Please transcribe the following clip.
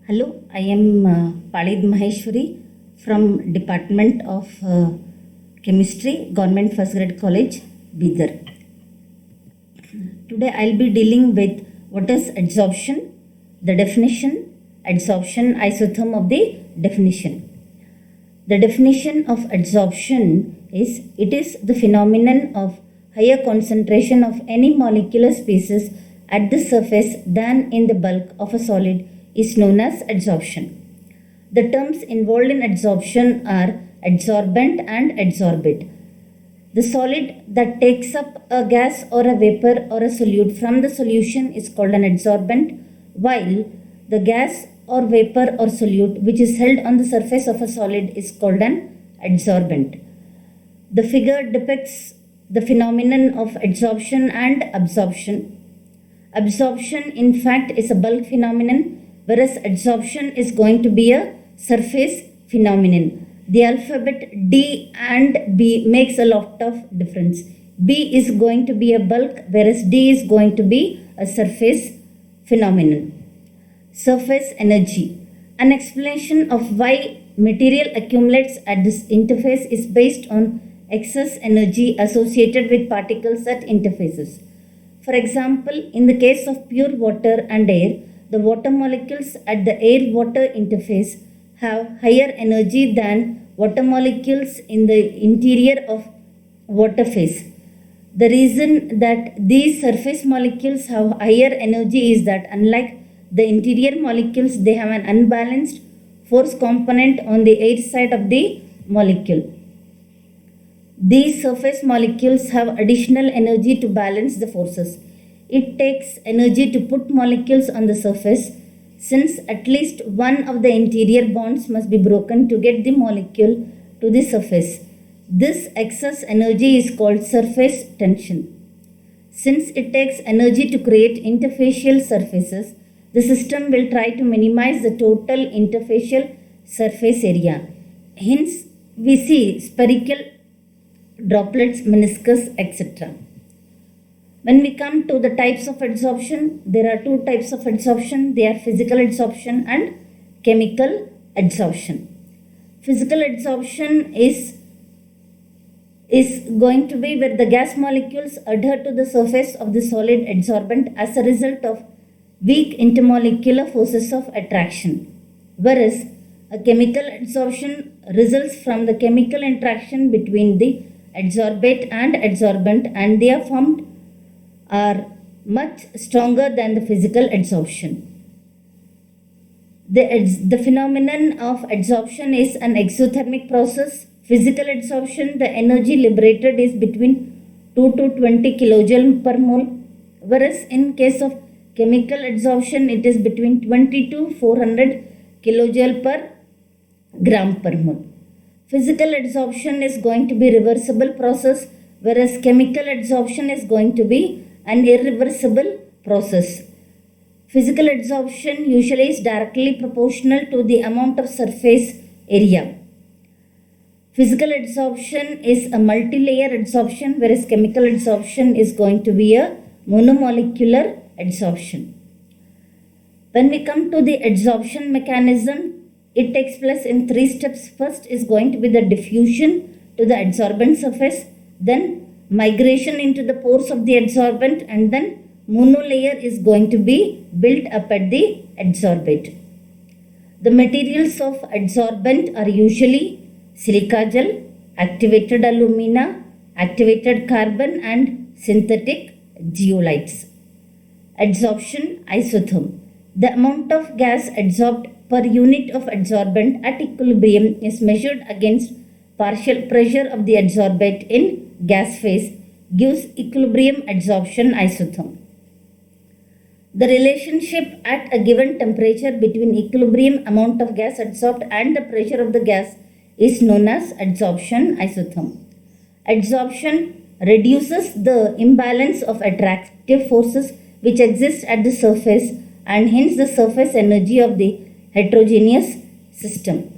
Hello, I am Palid Maheshwari from Department of Chemistry, Government First Grade College, Bidar. Today I'll be dealing with what is adsorption, the definition, adsorption, isotherm of the definition. The definition of adsorption is it is the phenomenon of higher concentration of any molecular species at the surface than in the bulk of a solid is known as adsorption. The terms involved in adsorption are adsorbent and adsorbate. The solid that takes up a gas or a vapor or a solute from the solution is called an adsorbent, while the gas or vapor or solute which is held on the surface of a solid is called an adsorbent. The figure depicts the phenomenon of adsorption and absorption. Absorption, in fact, is a bulk phenomenon, whereas adsorption is going to be a surface phenomenon. The alphabet D and B makes a lot of difference. B is going to be a bulk, whereas D is going to be a surface phenomenon. Surface energy. An explanation of why material accumulates at this interface is based on excess energy associated with particles at interfaces. For example, in the case of pure water and air, the water molecules at the air-water interface have higher energy than water molecules in the interior of water phase. The reason that these surface molecules have higher energy is that unlike the interior molecules, they have an unbalanced force component on the air side of the molecule. These surface molecules have additional energy to balance the forces. It takes energy to put molecules on the surface, since at least one of the interior bonds must be broken to get the molecule to the surface. This excess energy is called surface tension. Since it takes energy to create interfacial surfaces, the system will try to minimize the total interfacial surface area. Hence, we see spherical droplets, meniscus, etc. When we come to the types of adsorption, there are two types of adsorption. They are physical adsorption and chemical adsorption. Physical adsorption is going to be where the gas molecules adhere to the surface of the solid adsorbent as a result of weak intermolecular forces of attraction, whereas a chemical adsorption results from the chemical interaction between the adsorbate and adsorbent, and they are much stronger than the physical adsorption. The phenomenon of adsorption is an exothermic process. Physical adsorption, the energy liberated is between 2 to 20 kilojoule per mole, whereas in case of chemical adsorption, it is between 20 to 400 kilojoule per gram per mole. Physical adsorption is going to be reversible process, whereas chemical adsorption is going to be an irreversible process. Physical adsorption usually is directly proportional to the amount of surface area. Physical adsorption is a multi-layer adsorption, whereas chemical adsorption is going to be a monomolecular adsorption. When we come to the adsorption mechanism, it takes place in 3 steps. First is going to be the diffusion to the adsorbent surface, then migration into the pores of the adsorbent, and then monolayer is going to be built up at the adsorbate. The materials of adsorbent are usually silica gel, activated alumina, activated carbon, and synthetic zeolites. Adsorption isotherm. The amount of gas adsorbed per unit of adsorbent at equilibrium is measured against partial pressure of the adsorbate in gas phase, gives equilibrium adsorption isotherm. The relationship at a given temperature between equilibrium amount of gas adsorbed and the pressure of the gas is known as adsorption isotherm. Adsorption reduces the imbalance of attractive forces which exist at the surface, and hence the surface energy of the heterogeneous system.